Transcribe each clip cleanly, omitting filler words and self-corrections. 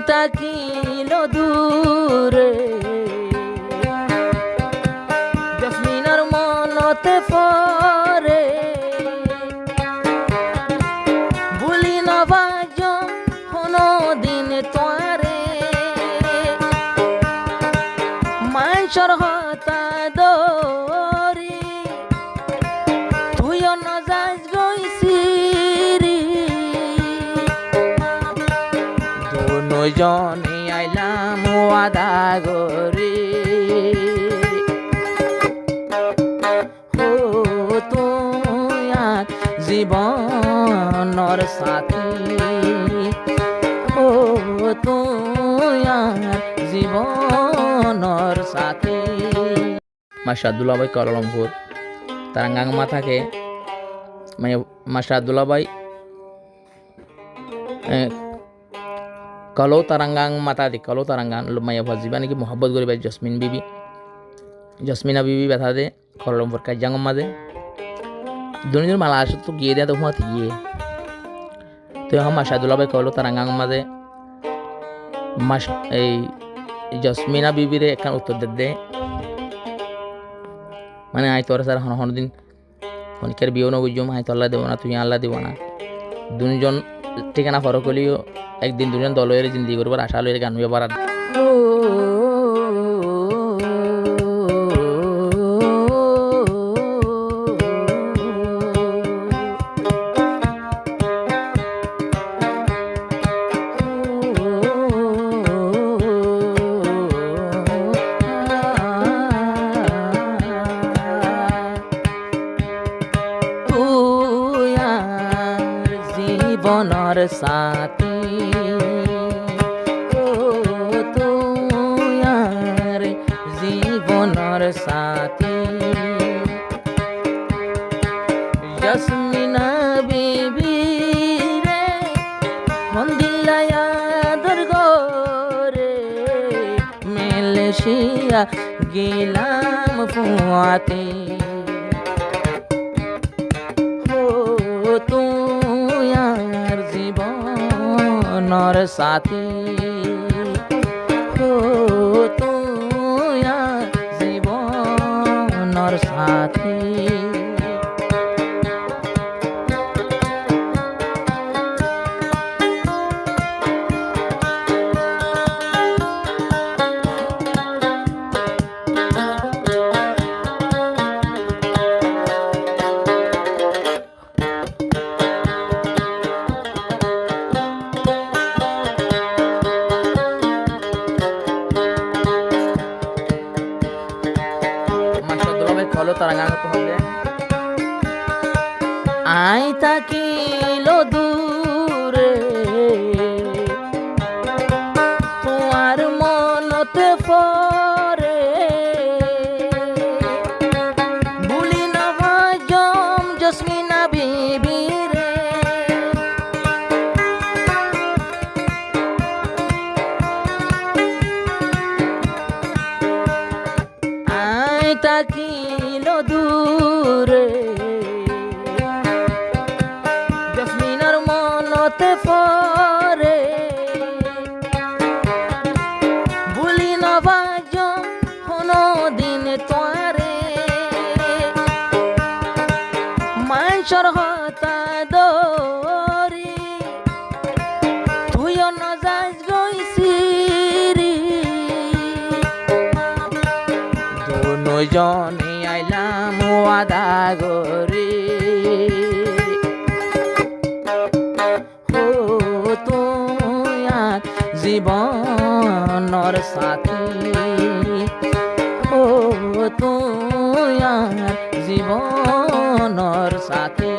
থাকিল দূরে জসমিনার মনতে পরে ভুলি নবাজ কোনো দিন তোয়ারে মানসর হতা দরি তুইও নজাজ গইছিরি দুজনে আইলাম ওয়াদা গরি জীবনর সাথী ও তুই জীবনর সাথী মাস্টার দুলাভাই কলমপুর তারাঙ্গাংমা থাকে মানে মাস্টার দুলাভাই kalau tarangang mata di kalau tarangang lumaya wajiban ki mohabbat gori bai jasmina bibi bata de kolompur ka jangam made দুনিয়ার মালা আসে তো গিয়ে দেয়া তো হুমাত গিয়ে তো এখন মাসাদুল্লাহ ভাই কইলো তারাঙ্গাং মাঝে মাস এই জসমিনা বিবিরে একখান উত্তর দে মানে আই তোর স্যার হন দিন অনেকের বিয়ে না বুঝুম আই তো আল্লাহ দেবো না তুই আল্লাহ দিব না দুজন ঠিকানা ফরক হলেও একদিন দুজন দল হয়ে জিন্দি করবার আশা লইরে গান হয়ে পারার জীবনর সাথী ও তুই আর জীবনর সাথী জসমিনা বিবি রে মন্দিলায়া দরগরে মালয়েশিয়া গেলাম ফুয়াতে জীবনর সাথী ও তুই জীবনর সাথী আই থাকিল দূরে তোমার মনতে পরে ভুলি না জম জসমিনা বিবি রে আই থাকিল দূরে জসমিনার মনতে পরে ভুলি নবাজ কোনো দিন তোয়ারে মানসর হতা দরি তুইও নজাজ গইছিরি দুজনে আইলাম ওয়াদা গরি জীবনর সাথী ও তুই জীবনর সাথী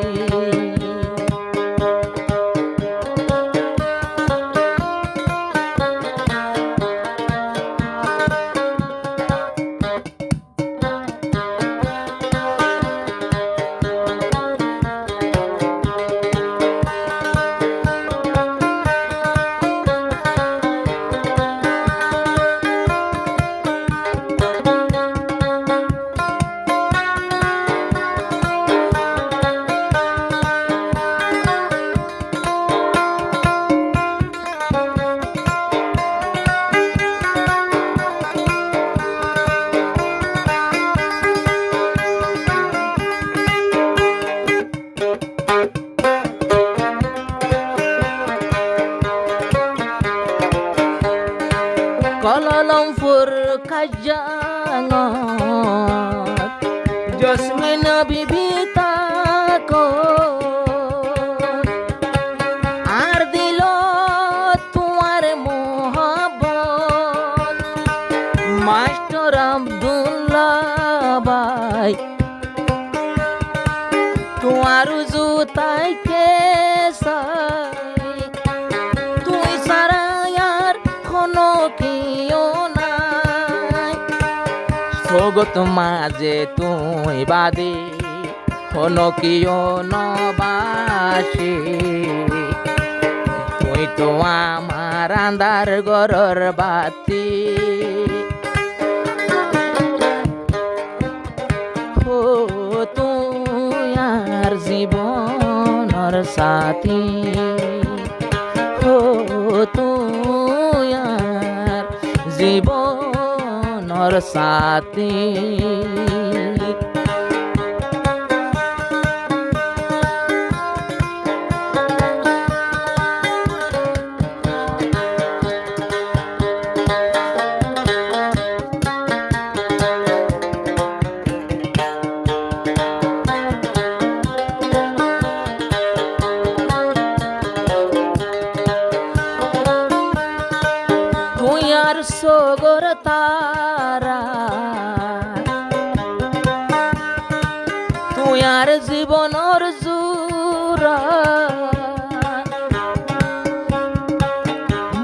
কাজাঙত জসমিন বিবি তাকো আর দিল তোমার মোহাবত মাস্টার আব্দুল্লাহ ভাই তোমার জুতাই কে তুই সারা আর কোনো কেউ নাই জগত মাঝে তুই বাদে কোনো কেউ নবাসে তুই তো আমার আন্ধার ঘরের বাতি তুই আর জীবনের সাথী তুই আর জীবনের সাথী সগর তারা তুই আর জীবনের জুরা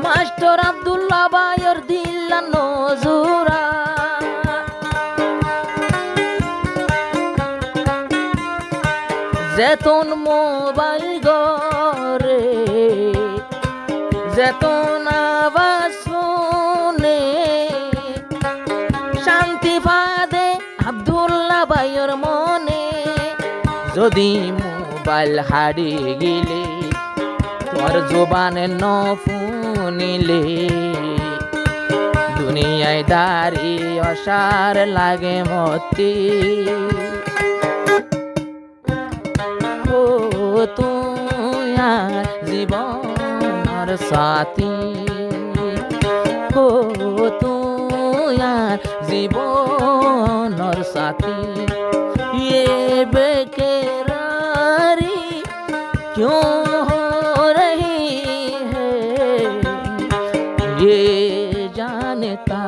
মাস্টার আব্দুল্লাহ ভাইয়ের দিল্লা নজুরা যেতন মোবাইল গরে যেতন আওয়াজ শুনে শান্তি ফাদে আব্দুল্লাহ ভাইয়ের মনে যদি মোবাইল হারিয়ে গেলে তোর জবানে ন শুনিলে দুনিয়ায় দাঁড়িয়ে অসার লাগে মতি তুই আর জীবনের সাথী তুই আর জীবনের সাথী ये बेकरारी क्यों हो रही है ये जानता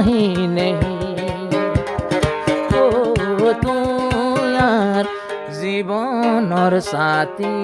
ही नहीं तू यार জীবনের সাথী।